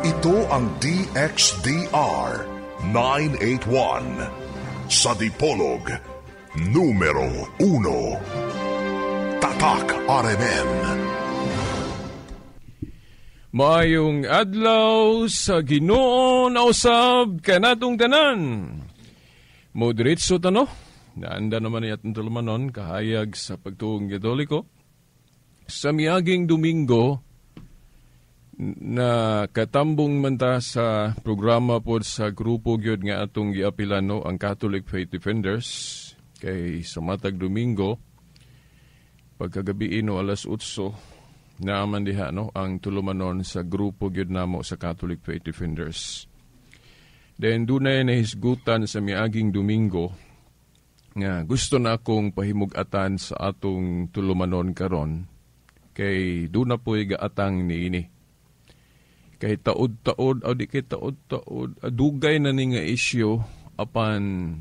Ito ang DXDR 981 sa Dipolog, numero 1. Tatak RMN. Maayong adlaw sa Ginoo na usab kanatong tanan. Moderitso tano, naanda naman ni atong tulumanon kahayag sa pagtuong Katoliko. Sa miaging Domingo, na katambong man ta sa programa po sa grupo gyud nga atong giapilano ang Catholic Faith Defenders kay sa matag Domingo pagkagabi no alas 8 naaman diha no ang tulumanon sa grupo gyud namo sa Catholic Faith Defenders. Then dunay nahisgutan sa miaging Domingo nga gusto na akong pahimug-atan sa atong tulumanon karon kay duna po'y gaatang niini. Kay taod-taod, o di kay taod-taod, dugay na ni nga isyo apan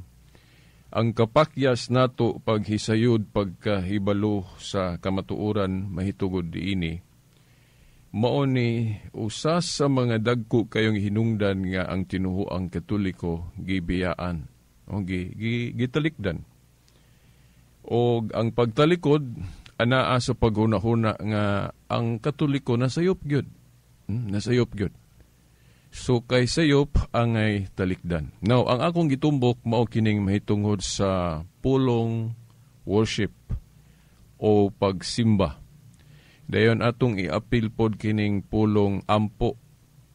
ang kapakyas nato paghisayod pagkahibalo sa kamatuoran mahitugod diini. Mao ni usas sa mga dagko kayong hinungdan nga ang tinuoang Katoliko gibiyaan o gitalikdan. O ang pagtalikod anaa sa paghuna-huna nga ang Katoliko nasayop gyud. Nasayop gyud. So kay sayop angay talikdan. Now, ang akong gitumbok mao kining mahitungod sa pulong worship o pagsimba. Dayon atong i-appeal pod kining pulong ampo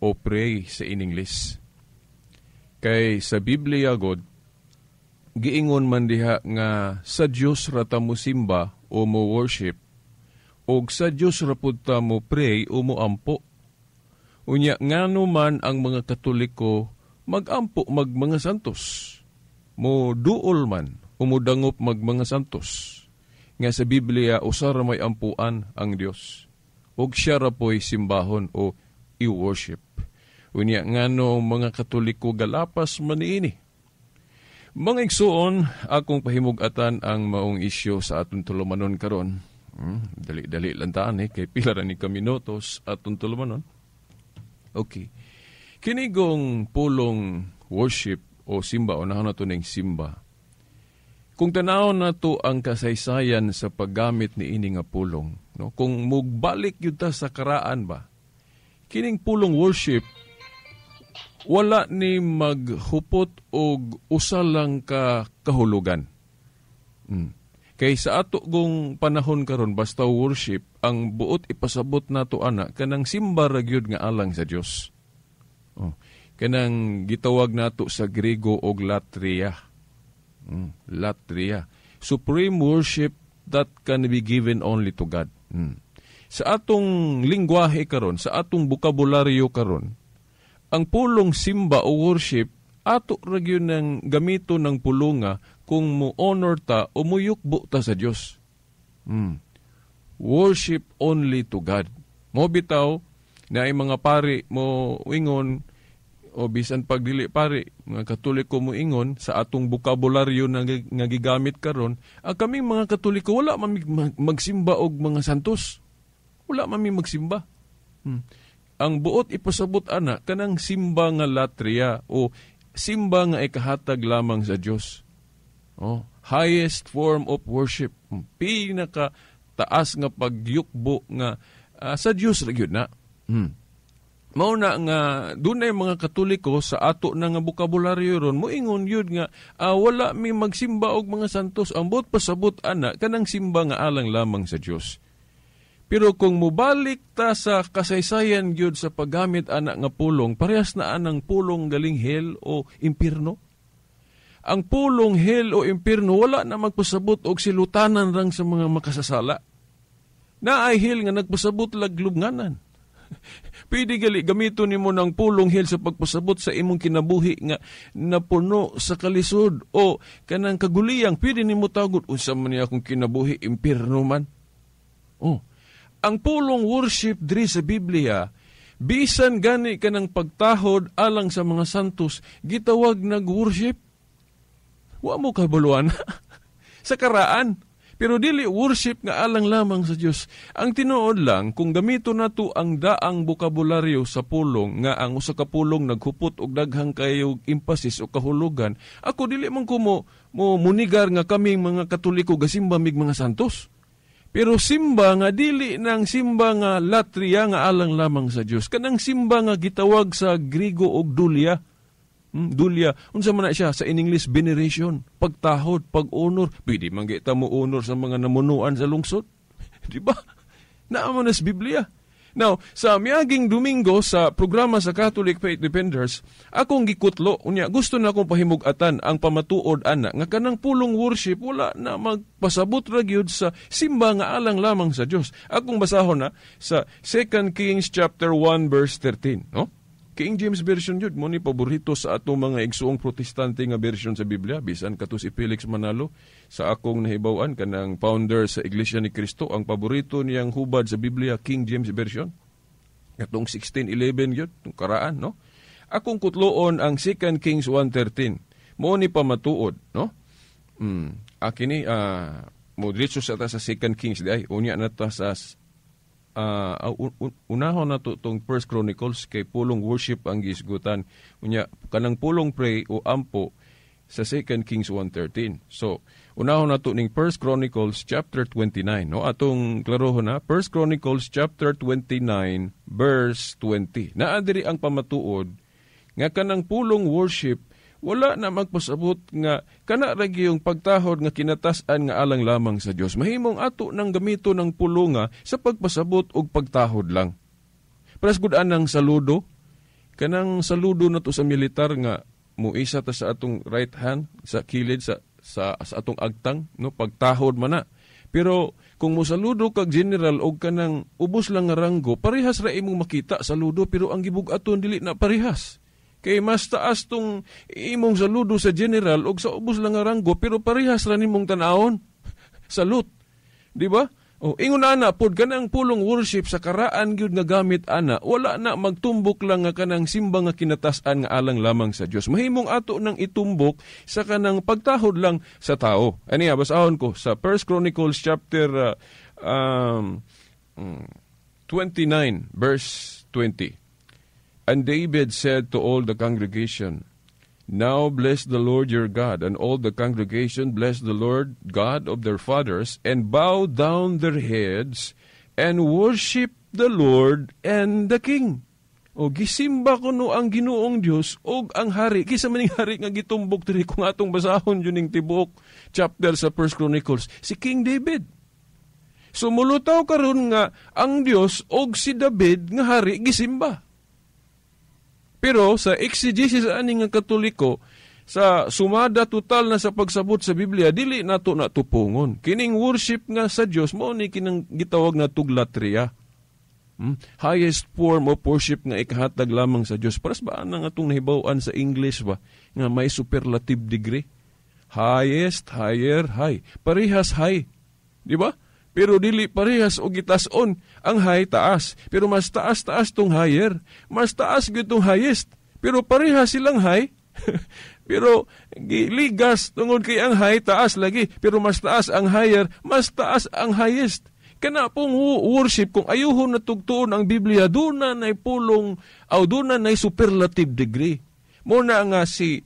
o pray sa in English. Kay sa Biblia god giingon man diha nga sa Dios ra ta mo simba o mo worship o sa Dios ra pud ta mo pray o mo ampo. Unya ngano man ang mga Katoliko magampo mag mga santos. Mo duol man o mo dangop mag mga santos. Nga sa Biblia usara may ampuan ang Dios. Ug siya ra po'y simbahon o i-worship. Unya ngano mga Katoliko galapas man niini. Mga igsuon akong pahimug-atan ang maong isyu sa atong tulumanon karon. Dali-dali lang taan kay pila ra ni ka minutos atong tulumanon. Okay. Kinigong pulong worship o simba o nahan na ito ng simba. Kung tanaw na to ang kasaysayan sa paggamit ni ini nga pulong, no? Kung mugbalik yun ta sa karaan ba, kining pulong worship, wala ni maghupot o usal lang ka kahulugan. Kay sa ato gong panahon karon basta worship, ang buot ipasabot nato ana kanang simba ra gyud nga alang sa Dios. Kanang gitawag nato sa Grego og latria. Latria. Supreme worship that can be given only to God. Sa atong lingwahe karon, sa atong bokabularyo karon, ang pulong simba o worship ato ra gyud nang gamito ng pulonga kung mo-honor ta o muyukbo ta sa Diyos. Worship only to God. Mo bitaw na ay mga pari mo ingon o bisan pagdili pari, mga Katoliko mo ingon sa atong bokabularyo na nga gigamit karon, ang kaming mga Katoliko wala man magsimba og mga santos. Wala man magsimba. Ang buot ipasabot ana kanang simba nga latria o simba nga ikahatag lamang sa Diyos. Highest form of worship. Pinaka taas nga pagyukbo nga sa Diyos ra gyud na. Mao na nga dunay mga Katoliko sa ato na nga bokabularyo ron moingon yun nga wala mi magsimba og mga santos, ang buot pasabot ana kanang simba nga alang lamang sa Diyos. Pero kung mubalik ta sa kasaysayan gyud sa paggamit ana nga pulong, parehas na anang pulong galing hell o impierno. Ang pulong hell o impierno wala na magpasabot og silutanan rang sa mga makasasala. Naay hell nga nagpasabot lag lubnganan. Pwede gali gamito nimo ng pulong hell sa pagpasabot sa imong kinabuhi nga napuno sa kalisod o kanang kaguliyang. Pwede nimo tawag unsa man niya akong kinabuhi impierno man. Ang pulong worship diri sa Biblia, bisan gani ka ng pagtahod alang sa mga santos, gitawag nag-worship. Wa mo kabuluan sa karaan. Pero dili worship nga alang lamang sa Dios. Ang tinuod lang, kung gamito nato ang daang bokabularyo sa pulong, nga ang usa ka pulong naghupot og daghang kayo emphasis o kahulugan, ako dili man ko mo munigar nga kaming mga Katoliko gasimba mig mga santos. Pero simba nga dili nang simba nga latria nga alang lamang sa Dios. Kanang simba nga gitawag sa Griego og dulia. Dulia, unsa man na siya sa in English, veneration, pagtahod, pag-honor. Pwede man kita mo honor sa mga namunuan sa lungsod. Di ba? Naaman na sa Biblia. Now, sa miaging Domingo sa programa sa Catholic Faith Defenders, akong gikutlo, unya gusto na akong pahimugatan ang pamatuod ana nga kanang pulong worship wala na magpasabot ra gyud sa simba nga alang lamang sa Dios. Akong basahon na sa 2 Kings chapter 1 verse 13, no? King James Version yun, mo ni paborito sa atong mga igsuong protestante nga version sa Biblia, bisan kato si Felix Manalo, sa akong nahibawan, kanang founder sa Iglesia ni Cristo, ang paborito niyang hubad sa Biblia, King James Version. Katong 16:11 yun, itong karaan, no? Akong kutloon ang 2 Kings 1:13, mo ni pamatuod, no? Akini, mo diretso sa ta sa 2 Kings, ay, unya na ta sa unahon na to itong 1 Chronicles kay pulong worship ang gisgutan. Unya, kanang pulong pray o ampo sa 2 Kings 1:13. So, unahon na to ning 1 Chronicles chapter 29. No? Atong klarohon na, 1 Chronicles chapter 29 verse 20. Naadiri ang pamatuod nga kanang pulong worship wala na magpasabot nga kana ra yung pagtahod nga kinatasan nga alang lamang sa Dios. Mahimong ato nang gamito ng pulonga sa pagpasabot og pagtahod lang. Prasgudan ng saludo, kanang saludo na to sa militar nga muisa ta sa atong right hand sa kilid sa atong agtang, no, pagtahod man na. Pero kung mosaludo kag general og kanang ubos lang nga ranggo, parehas ra imong makita saludo, pero ang gibug-aton dili na parehas. Kay mas taas tong imong saludo sa general o sa ubos lang nga ranggo, pero parehas ra nimong tanawon. Salute. Di ba? O, ingon ana, pod kanang pulong worship sa karaan gyud nga gamit ana, wala na magtumbok lang nga kanang simba nga kinatasan nga alang lamang sa Dios. Mahimong ato nang itumbok sa kanang pagtahod lang sa tao. Aniya, basahon ko sa 1 Chronicles chapter 29, verse 20. And David said to all the congregation, Now bless the Lord your God. And all the congregation blessed the Lord God of their fathers, and bow down their heads, and worship the Lord and the King. O gisimba ko no ang Ginoong Dios og ang hari. Kisa maning hari nga gitumbok diri kung atong basahon yun ning tibuok chapter sa 1 Chronicles, si King David. Sumulutaw karon nga ang Dios og si David nga hari gisimba. Pero sa exegesis ani nga Katoliko, sa sumada total na sa pagsabot sa Biblia, dili nato natupungon. Kining worship nga sa Dios mao ni kinang gitawag na tuglatria. Highest form of worship nga ikahatag lamang sa Dios. Paras ba nga atong nahibaw-an sa English ba nga may superlative degree? Highest, higher, high. Parehas high. Di ba? Pero dili parehas o gitason. Ang high taas, pero mas taas-taas tong higher. Mas taas gyud tong highest, pero parehas silang high. Pero ligas tungod kay ang high taas lagi, pero mas taas ang higher, mas taas ang highest. Kana pong worship kung ayuhon na tugtuon ang Biblia, doon na nay pulong o doon na nay superlative degree. Muna nga si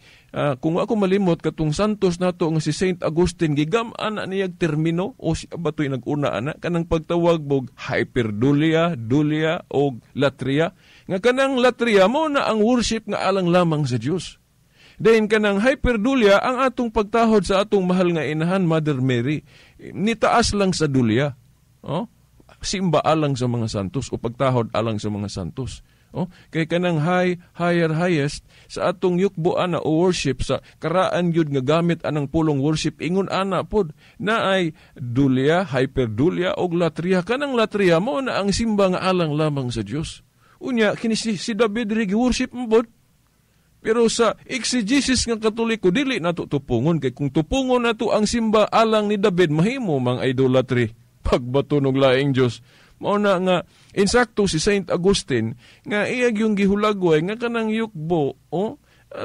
kung ako malimot katong santos nato nga si Saint Augustine, gigam-an niyag termino o siya ba ito'y nag-una ana kanang pagtawag bog hyperdulia, dulia o latria. Nga kanang latria mo na ang worship nga alang lamang sa Dios. Then kanang hyperdulia ang atong pagtahod sa atong mahal nga inahan Mother Mary, nitaas lang sa dulia. Simba alang sa mga santos o pagtahod alang sa mga santos. Kay kanang higher, highest sa atong yukbo ana o worship sa karaan yun nga gamit anang pulong worship, ingon ana pod na ay dulia, hyperdulia o latria. Kanang latria mo na ang simba nga alang lamang sa Dios. Unya kini si David rigi worship mo pod. Pero sa exegesis nga Katoliko dili nato tupungon, kay kung tupungon nato ang simba alang ni David, mahimo mang idolatry, pagbato ng laing Dios. Mao na nga insakto si Saint Augustine nga iyag yung gihulagway nga kanang yukbo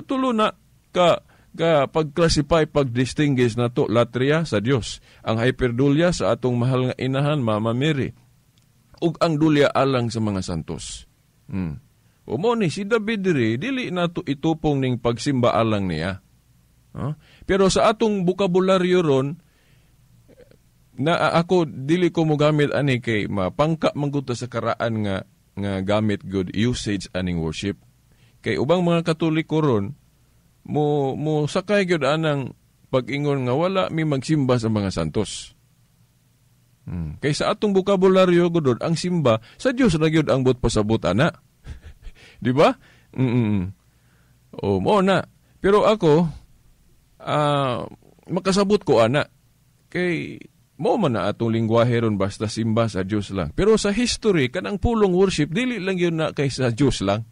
tulo na ka pag-classify, pag-distinguish na to, latria sa Dios. Ang hyperdulia sa atong mahal nga inahan, Mama Mary. Ug ang dulya alang sa mga santos. Umo ni si David dili na to itupong ning pagsimba alang niya. Pero sa atong bokabularyo ron, na ako dili ko mo gamit ani kay mapangka mangguta sa karaan nga gamit good usage aning worship. Kay ubang mga Katoliko ron mo sakay gyud anang pag-ingon nga wala mi magsimba sa mga santos. Kay sa atong bokabularyo gud ang simba sa Dios ra gyud ang but pasabot ana. Di ba? Mo na. Pero ako makasabot ko ana. Kay mo man na atong lingwahe ron basta simba sa Dios lang. Pero sa history kanang pulong worship dili lang yun na kay sa Dios lang.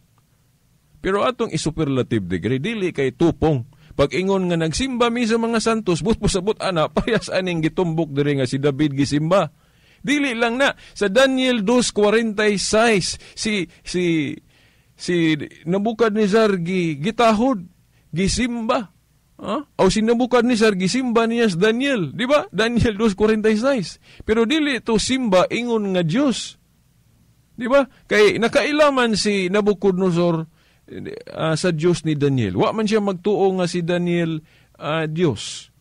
Pero atong isuperlative degree dili kay tupong. Pag ingon nga nagsimba mi sa mga santos but pasabot ana parehas aning gitumbok diri nga si David gisimba. Dili lang na sa Daniel 2:46 si Nabukadnezar gitahod gisimba. O si Nabukadnezar gisimba niya sa Daniel, di ba? Daniel 2:46. Pero dili to simba ingon nga Dios. Di ba? Kay nakailaman si Nabukadnezar sa Dios ni Daniel. Wa man siya magtuo nga si Daniel Dios.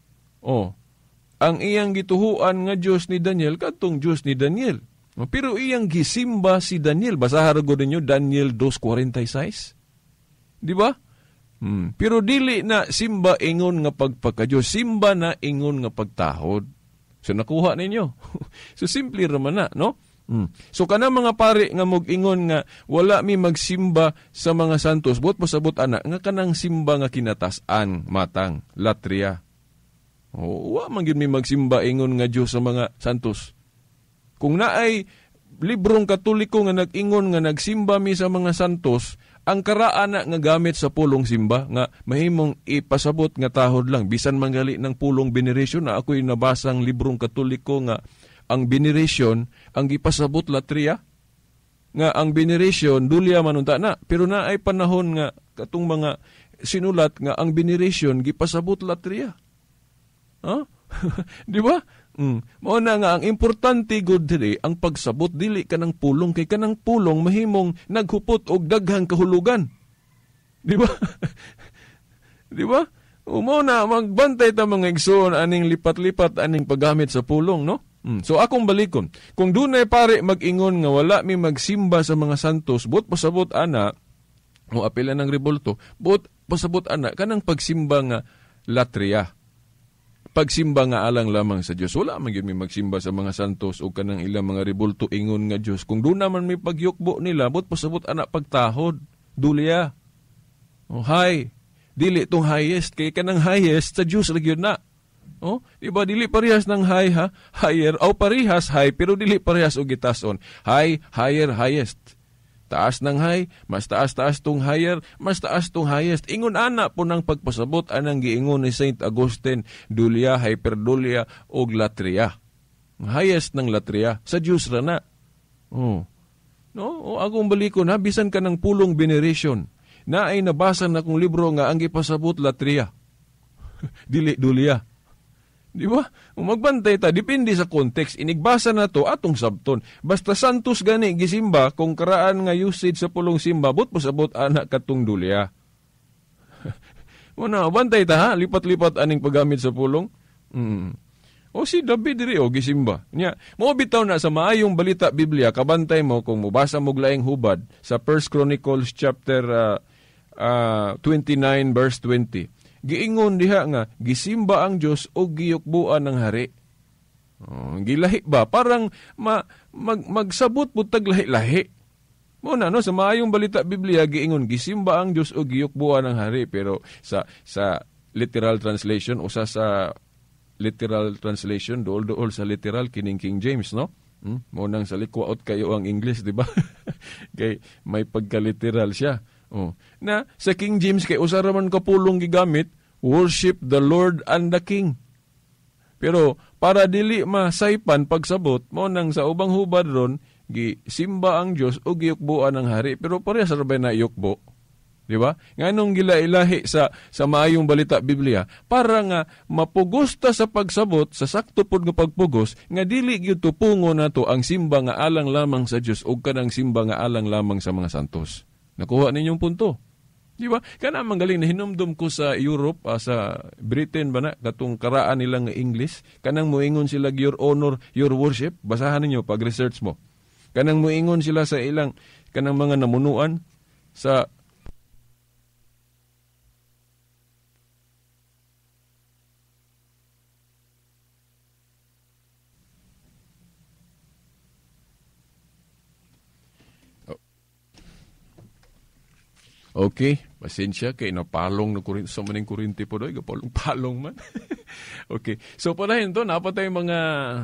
Ang iyang gituhuan nga Dios ni Daniel kadtong Dios ni Daniel. Pero iyang gisimba si Daniel. Basahan ko ninyo Daniel 2:46. Di ba? Pero dili na simba ingon nga pagpakadiyos, simba na ingon nga pagtahod. So nakuha ninyo. So simple raman na, no? So kana mga pare nga ingon nga wala mi magsimba sa mga santos, buot pasabot ana nga kanang simba nga kinatasan matang latria. Wa man gyud mi magsimba ingon nga Dios sa mga santos. Kung naay librong Katoliko nga nag-ingon nga nagsimba mi sa mga santos, ang karaan na nga gamit sa pulong simba nga mahimong ipasabot nga tahod lang bisan manggali ng pulong veneration na ako'y nabasang librong Katoliko nga ang veneration ang gipasabot latria nga ang veneration dulya manunta na pero na ay panahon nga katong mga sinulat nga ang veneration gipasabot latria. Di ba? Mao na nga ang importante gud diri ang pagsabot dili kanang pulong kay kanang pulong mahimong naghupot og daghang kahulugan. Di ba? Di ba? Mao na magbantay ta mga igsoon aning lipat-lipat aning paggamit sa pulong, no? So akong balikon, kung dunay pare mag-ingon nga wala mi magsimba sa mga santos, buot pasabot ana o apela ng rebulto, buot pasabot ana kanang pagsimba nga latria. Pagsimba nga alang lamang sa Dios. Wala man gyud mi magsimba sa mga santos o kanang ilang mga rebulto ingon nga Dios. Kung doon naman may pagyukbo nila, but pasabot anak pagtahod, dulya. Hay, dili tong highest kay kanang highest sa Dios ra gyud na. Diba dili parehas ng high ha, higher o parehas high pero dili parehas og gitason. High, higher, highest. Taas ng high, mas taas-taas tong higher, mas taas tong highest. Ingon ana po ng pagpasabot anang giingon ni Saint Augustine, dulya, hyperdulya, o latria. Highest ng latria, sa Diyos ra na. No? Akong balikon, bisan ka ng pulong veneration, na ay nabasa na kong libro nga ang gipasabot latria. Dili dulya. Di ba? Magbantay ta, depende sa context. Inigbasa na to atong sabton. Basta santos gani gisimba, kung karaan nga usage sa pulong simba, but pasabot anak katong dulya. Muna, bantay ta ha, lipat-lipat aning paggamit sa pulong. O si David diri o gisimba. Nya, mo bitaw na sa maayong balita Biblia, kabantay mo kung mubasa mo laing hubad sa 1 Chronicles chapter 29 verse 20. Giingon diha nga gisimba ang Dios o giyukbuan ng hari. Gilahi ba parang magsabot putag lahi-lahi. Mo na no sa maayong balita Biblia giingon gisimba ang Dios o giyukbuan ng hari pero sa literal translation usa sa literal translation dool sa literal kining King James no. Mo nang salikwaot kayo ang English di ba? Kay may pagka-literal siya. Na sa King James kay usa ra man kapulong gigamit, worship the Lord and the King. Pero para dili masaypan pagsabot mo nang sa ubang hubad ron gisimba ang Dios o giyukbuan ang hari pero parehas ra ba na yukbo? Di ba? Nganong gilailahi sa maayong balita Biblia para nga mapugos ta sa pagsabot sa sakto pod nga pagpugos nga dili gyud tupungo nato ang simba nga alang lamang sa Dios ug kanang simba nga alang lamang sa mga santos. Nakuha ninyong punto? Di ba? Kana manggaling na hinumdum ko sa Europe, sa Britain ba na, katong karaan nilang English, kanang muingon sila your honor, your worship. Basahan ninyo pag research mo. Kanang muingon sila sa ilang kanang mga namunuan sa okay, pasensya kay napalong na kurinti sa maning kurinti po doy, palong man. Okay. So panahin to, napatay mga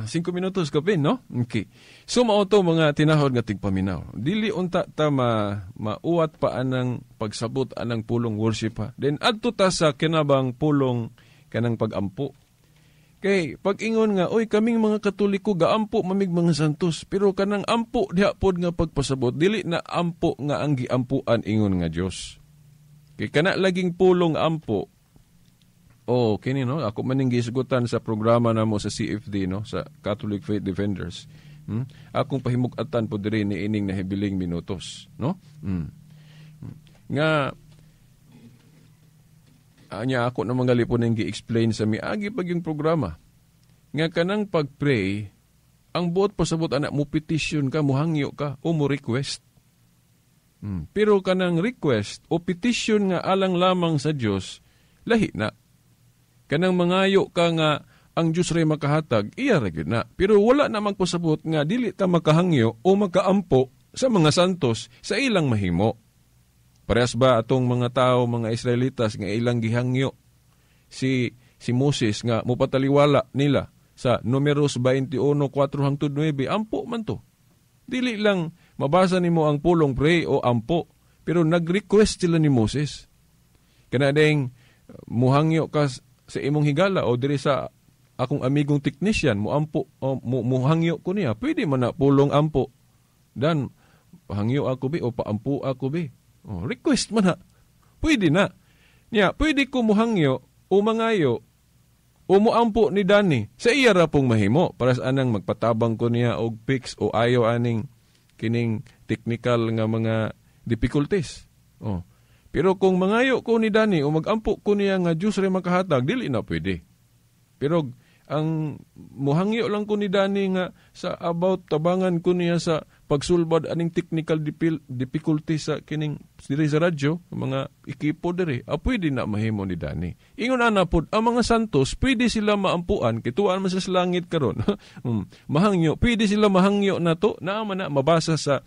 5 minutos kapin, no? Okay. So mao to mga tinahod nga tigpaminaw. Dili unta ta mauwat pa anang pagsabot anang pulong worship ha. Then adto ta sa kinabang pulong kanang pagampo. Kay pag-ingon nga, oy kaming mga Katoliko gaampo mamig mga santos, pero kanang ampo diha pod nga pagpasabot dili na ampo nga ang giampuan ingon nga Dios. Kay kana laging pulong ampo. Oh, kini no, ako maning gisgutan sa programa namo sa CFD no, sa Catholic Faith Defenders. Akong pahimug-atan pod diri ni ining nahibiling minutos, no? Nga anya ako na mga lipon nga gi-explain sa miagi pag yung programa. Nga kanang pag-pray, ang buot pasabot anak mo petition ka, mo hangyo ka, o mo request. Pero kanang request o petition nga alang lamang sa Dios, lahi na. Kanang mangayo ka nga ang Dios ray makahatag, iya ra gyud na. Pero wala na magpasabot nga dili ta makahangyo o makaampo sa mga santos sa ilang mahimo. Parehas ba atong mga tao, mga Israelitas nga ilang gihangyo si Moses nga mupataliwala nila sa Numeros 21:4-9, ampo man to. Dili lang mabasa nimo ang pulong pray o ampo, pero nag-request sila ni Moses. Kana ding muhangyo ka sa imong higala o diri sa akong amigong technician mo ampo o muhangyo ko niya, pwede man na pulong ampo. Dan hangyo ako bi o paampo ako bi. Oh, request man ha. Pwede na. Nya, pwede ko muhangyo o mangayo o muampo ni Dani. Sa iya ra pong mahimo para sa anang magpatabang ko niya og fix o ayaw aning kining technical nga mga difficulties. Oh. Pero kung mangayo ko ni Dani o magampo ko niya nga Diyos rin makahatag, dili na pwede. Pero ang muhangyo lang ko ni Dani nga sa about tabangan ko niya sa pagsulbad aning technical difficulty sa kining diri sa radyo, mga ekipo diri, pwede na mahimo ni Dani. Ingon ana pod, ang mga santos, pwede sila maampuan, kituan man sa langit karon. Mahangyo, pwede sila mahangyo na to, naman na mabasa sa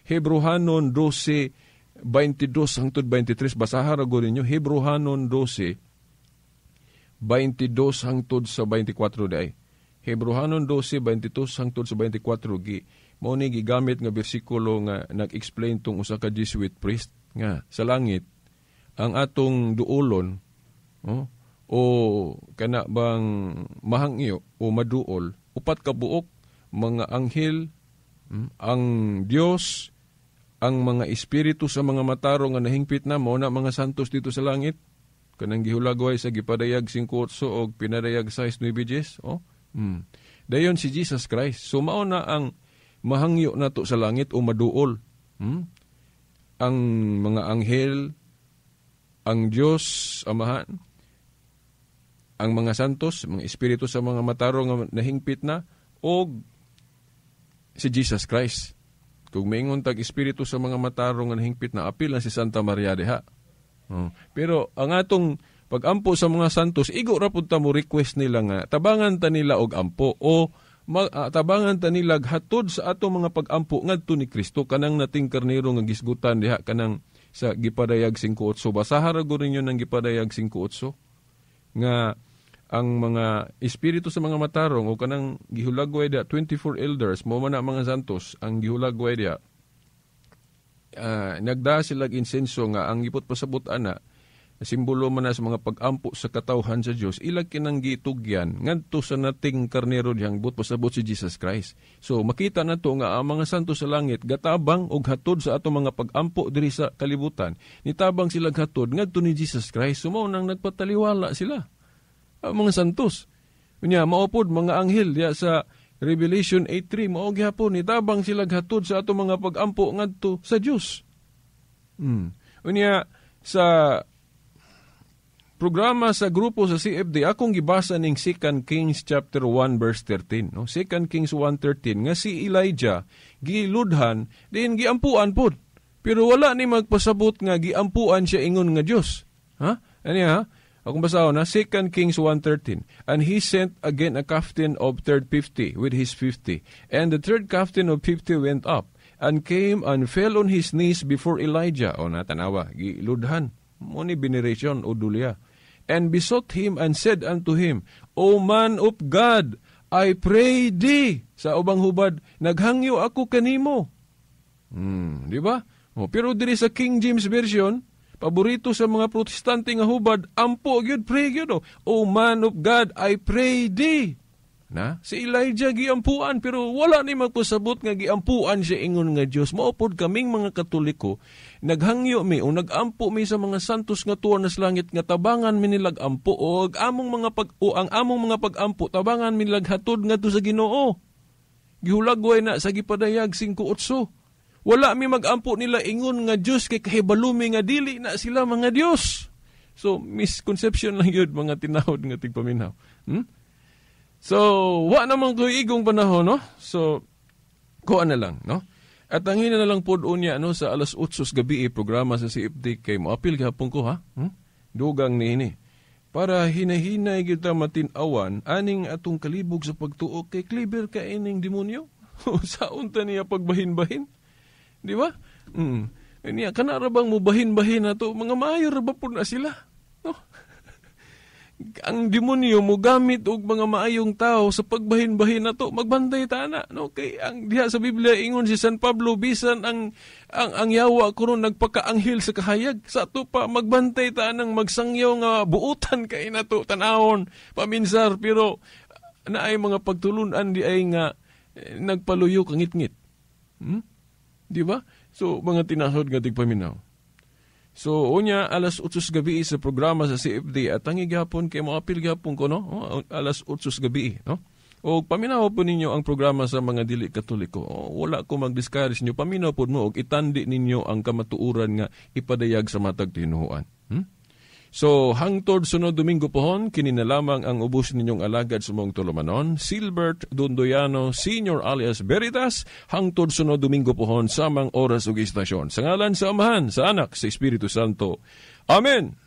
Hebrehanon 12:22-23, basahan ra go ninyo, Hebrehanon 12:22-24 day. Hebrehanon 12:22-24 mao ni gigamit nga bersikulo nga nag-explain tong usa ka Jesuit priest nga sa langit ang atong duolon o kana bang mahangyo o maduol upat ka buok mga anghel, ang Dios, ang mga espiritu sa mga mataro nga nahingpit na mao na mga santos dito sa langit kanang gihulagway sa gipadayag 5:8 og pinadayag 6:9. Dayon si Jesus Christ. So mao na ang mahangyo nato sa langit o maduol. Ang mga anghel, ang Diyos, Amahan, ang mga santos, mga espiritu sa mga mataro nga nahingpit na, o si Jesus Christ. Kung maingon tag espiritu sa mga mataro nga nahingpit na, apil na si Santa Maria Deha. Pero ang atong pag-ampo sa mga santos, igo ra pud ta mo request nila nga tabangan ta nila og ampo o tabangan ta nila hatod sa atong mga pag-ampo ngadto ni Kristo kanang nating karnero nga gisgutan diha kanang sa gipadayag 5:8. Basahan ra gud ninyo nang gipadayag 5:8 nga ang mga espiritu sa mga matarong o kanang gihulagway diha 24 elders mo man na mga santos ang gihulagway diha. Nagda sila insenso nga ang ipot pasabot ana simbolo man na sa mga pag-ampo sa katawhan sa Dios, ilag kinang gitugyan ngadto sa nating karnero diyang but pasabot si Jesus Christ. So makita nato nga ang mga santo sa langit gatabang og hatod sa ato mga pag-ampo diri sa kalibutan. Nitabang sila hatod ngadto ni Jesus Christ. Sumo nang nagpataliwala sila. Ang mga santos. Unya maupod mga anghel ya sa Revelation 8:3 mao gyapon nitabang sila hatod sa ato mga pag-ampo ngadto sa Dios. Unya sa programa sa grupo sa CFD, akong gibasa ning 2 Kings chapter 1 verse 13. No? 2 Kings 1:13 nga si Elijah giludhan, din giampuan pod. Pero wala ni magpasabot nga giampuan siya ingon nga Dios. Ha? Ani ha? Akong basahon na 2 Kings 1:13. And he sent again a captain of third 50 with his 50. And the third captain of 50 went up and came and fell on his knees before Elijah. O natanawa, giludhan. Mo ni veneration o dulya. And besought him and said unto him, O man of God, I pray thee. Sa ubang hubad, naghangyo ako kanimo. Di ba? Pero diri sa King James Version, paborito sa mga protestante nga hubad, ampo gyud pray gyud. O man of God, I pray thee. Na? Si Elijah giampuan, pero wala ni magpasabot nga giampuan siya ingon nga Dios. Maupod kaming mga Katoliko, naghangyo mi o nagampo mi sa mga santos nga tuwa nas langit nga tabangan mi nilag ampo o ang among mga pag-ampo tabangan mi nilag hatod ngadto sa Ginoo. Gihulagway na sa gipadayag 5:8. Wala mi magampo nila ingon nga Dios kay kahibalumi nga dili na sila mga Dios. So misconception lang yun mga tinawod nga tigpaminaw. So, wa naman ko igong panahon, no? So, kuha na lang, no? At ang hina na lang po unya, no, sa alas 8 gabi, programa sa CFD kay moapil gahapon ko, ha? Dugang ni ini. Para hinahinay kita matinawan, aning atong kalibog sa pagtuo kay Kleber ka ining demonyo. Saon ta niya pagbahin-bahin? Di ba? Niya, kanara bang mo bahin-bahin na to? Mga mayor ba po na sila? No? Ang demonyo mo gamit og mga maayong tao sa pagbahin-bahin na to, magbantay ta na, no? Kay ang diha sa Biblia ingon si San Pablo, bisan ang yawa ko ron nagpakaanghel sa kahayag, sa to pa magbantay ta nang magsangyaw nga buutan kay na to tanahon paminsar, pero naay mga pagtulunan di ay nga nagpaluyo kangit-ngit. Di ba? So mga tinahod nga tigpaminaw. So, unya, alas 8 gabi sa programa sa CFD at tangi gapon kay moapil gapon ko, no? Alas 8 gabi, no? O paminaw po ninyo ang programa sa mga dili Katoliko. Wala ko mag-discourage ninyo. Paminaw po mo, itandi ninyo ang kamatuuran nga ipadayag sa matag tinuhuan. So, hangtod sunod Domingo pohon, kini na lamang ang ubos ninyong alagad sa mong tulumanon, Silbert Dondoyano Sr. alias Veritas, hangtod sunod Domingo pohon, samang oras ug istasyon. Sa ngalan sa Amahan, sa Anak, sa Espiritu Santo. Amen!